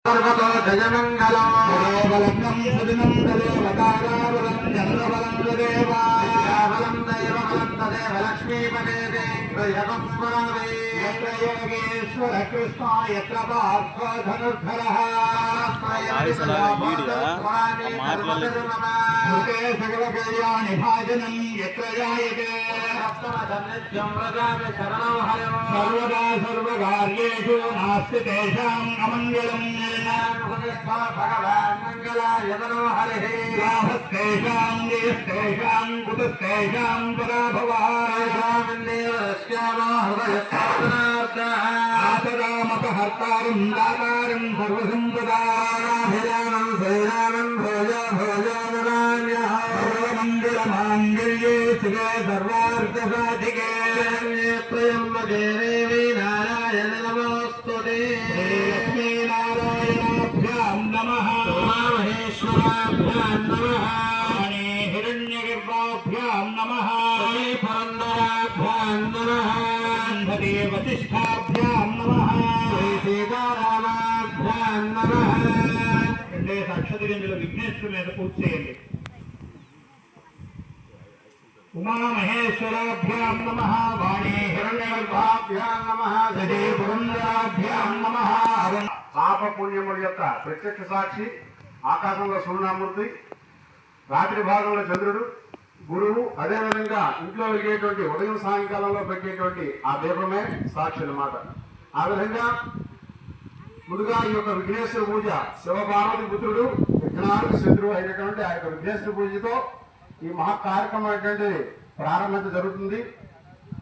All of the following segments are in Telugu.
జయమంగళం బలం సుదినం దేవతారాబలం చంద్రబలం దేవాబలం దైవబలం తదేవ లక్ష్మీపదే దేవం స్మరామి యత్ర యోగేశ్వర కృష్ణ యత్ర పార్థధనుర్ధరః భూతే సకల కళ్యాణి భాజనం యత్ర జాయతే సర్వదా సర్వకార్యేషు నాస్తి తేషాం అమంగళం భగవాన్ మంగళాయతనో హరిః లాభస్తేషాం జయస్తేషాం కుతస్తేషాం పరాభవాపదామపహర్తారం దాతారం సర్వసంపదాభిరామం శ్రీరామం భోజో భోజో నరామ్యః సర్వమంగళమాంగళ్యే శివే సర్వార్థసాధికే త్రయంబకే దేవి నారాయణ నమోస్తుతే లక్ష్మీనారాయణాభ్యాం నమః ఉమామహేశ్వరాభ్యాం నమః హిరణ్యగర్భాభ్యాం నమః పురందరాభ్యాం నమః వశిష్ఠాభ్యాం నమః సీతారామాభ్యాం నమః. రెండే అక్షతగింజలు విఘ్నేశ్వరు మీద పూజ చేయండి. ఉమామహేశ్వరాభ్యాం నమః వాణీ హిరణ్యగర్భాభ్యాం నమః గజే పురందరాభ్యాం నమః. పాప పుణ్యముల యొక్క ప్రత్యక్ష సాక్షి ఆకాశంలో సూర్యమూర్తి, రాత్రి భాగంలో చంద్రుడు, గురువు, అదేవిధంగా ఇంట్లో వెలిగేటువంటి ఉదయం సాయంకాలంలో పెట్టేటువంటి ఆ దీపమే సాక్షి అన్నమాట. ఆ విధంగా ముందుగా ఈ యొక్క విఘ్నేశ్వర పూజ శివపార్వతి పుత్రుడు విఘ్నాలకు శత్రువు అయినటువంటి ఆ యొక్క విఘ్నేశ్వర పూజతో ఈ మహా కార్యక్రమం అనేటువంటిది ప్రారంభించ జరుగుతుంది.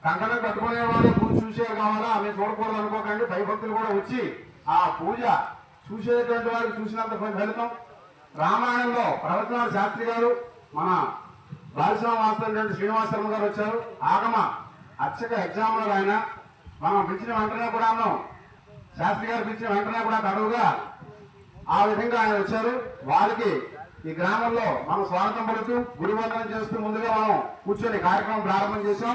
కంకణం కట్టుకునే వాళ్ళు పూజ చూసేవారు కావాలా, మేము చూడకూడదు అనుకోకండి. భక్తులు కూడా వచ్చి ఆ పూజ చూసేటువంటి వారికి చూసినంత ఫలితం. రామాయణంలో ప్రవచనాల శాస్త్రి గారు, మన బాలస్వామి మాస్టర్ శ్రీనివాస శర్మ గారు వచ్చారు. ఆగమ అర్చక ఎగ్జామ్లో ఆయన మనం పిలిచిన వెంటనే కూడా శాస్త్రి గారు పిలిచిన వెంటనే కూడా తడువుగా ఆ విధంగా ఆయన వచ్చారు. వారికి ఈ గ్రామంలో మనం స్వాగతం పడుతూ గురువందనం చేస్తూ ముందుగా మనం కూర్చొని కార్యక్రమం ప్రారంభం చేశాం.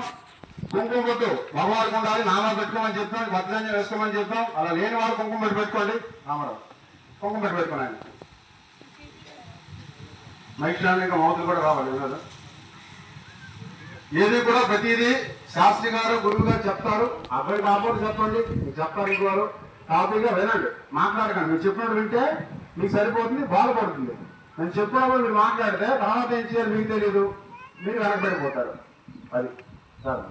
కుంకుమ పొట్టు మగవారికి ఉండాలి, నామాలు పెట్టుకోమని చెప్తాం, భద్రాన్ని వేసుకోమని చెప్తాం. అలా లేని వారు కుంకుమ పెట్టి పెట్టుకోండి. రామారావు కుంకుమ పెట్టి పెట్టుకోండి. మైక్లాండ్ ఇంకా మౌతులు కూడా రావాలి కదా. ఏది కూడా ప్రతిదీ శాస్త్రి గారు గురువు గారు చెప్తారు. అబ్బాయి బాబోడు చెప్పండి, మీకు చెప్తారు. ఇంకోరు టాపిక్గా వినండి, మాట్లాడకండి. మీరు చెప్పినట్టు వింటే మీకు సరిపోతుంది, బాగుపడుతుంది. నేను చెప్పినప్పుడు మీరు మాట్లాడితే తర్వాత ఏం చేయాలి మీకు తెలియదు, మీరు వెనకబడిపోతారు. అది సార్.